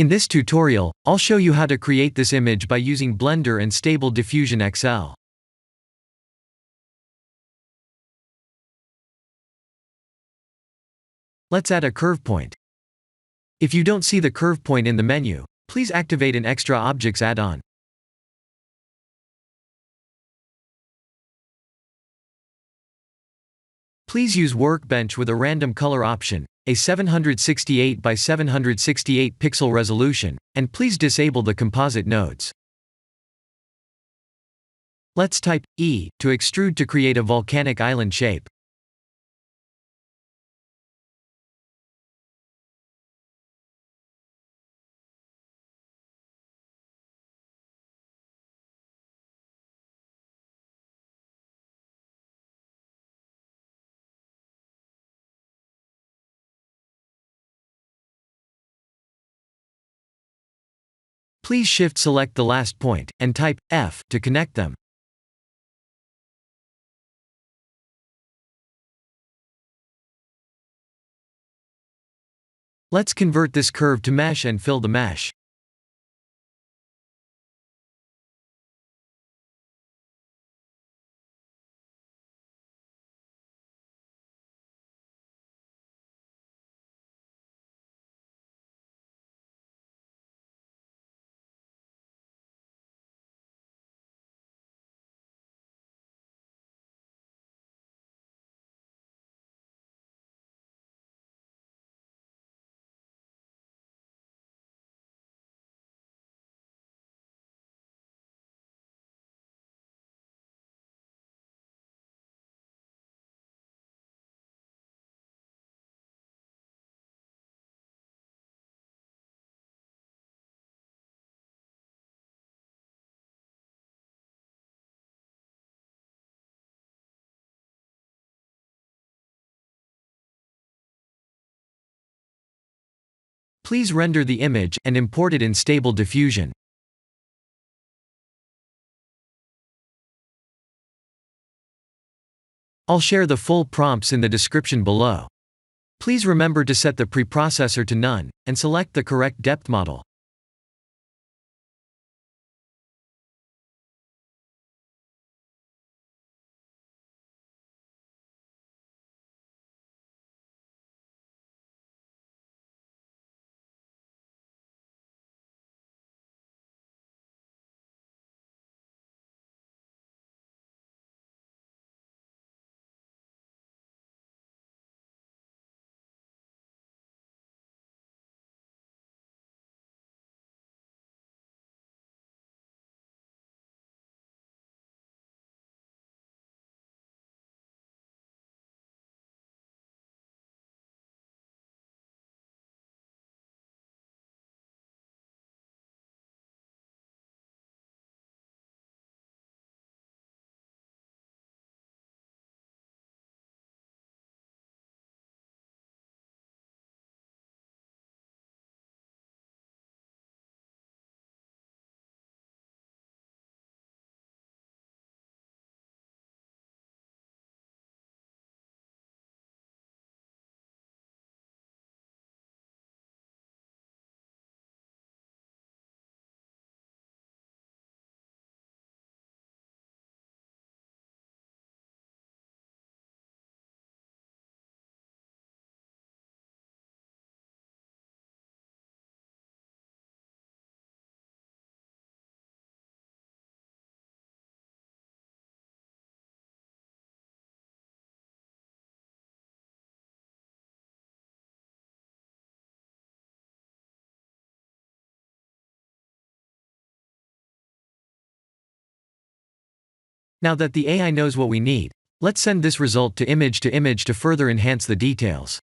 In this tutorial, I'll show you how to create this image by using Blender and Stable Diffusion XL. Let's add a curve point. If you don't see the curve point in the menu, please activate an Extra Objects add-on. Please use Workbench with a random color option, a 768 by 768 pixel resolution, and please disable the composite nodes. Let's type E to extrude to create a volcanic island shape. Please Shift-select the last point, and type F to connect them. Let's convert this curve to mesh and fill the mesh. Please render the image and import it in Stable Diffusion. I'll share the full prompts in the description below. Please remember to set the preprocessor to none, and select the correct depth model. Now that the AI knows what we need, let's send this result to image to further enhance the details.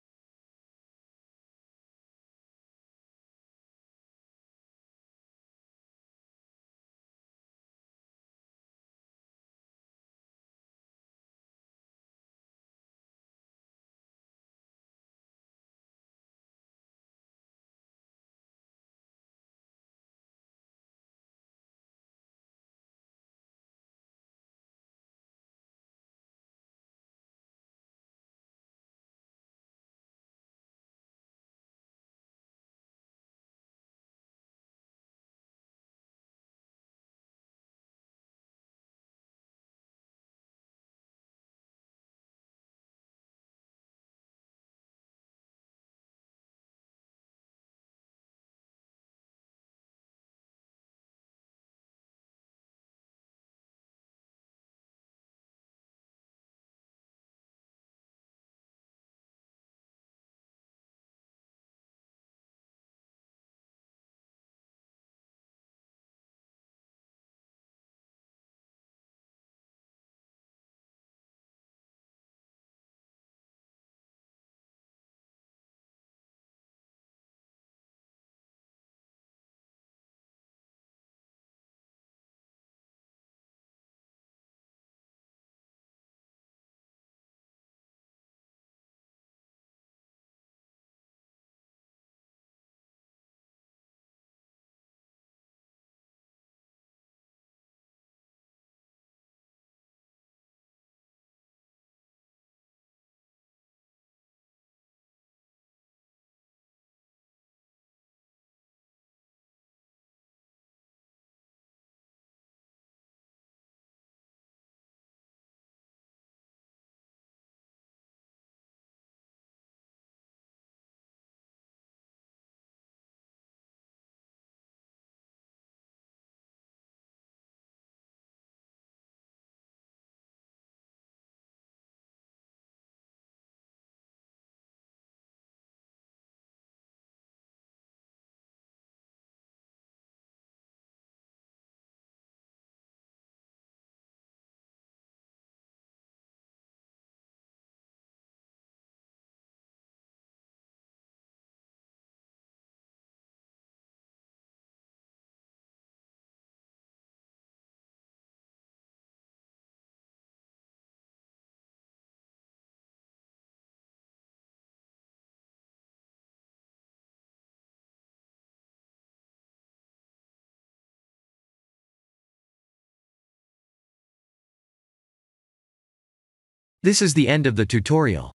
This is the end of the tutorial.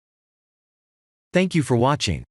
Thank you for watching.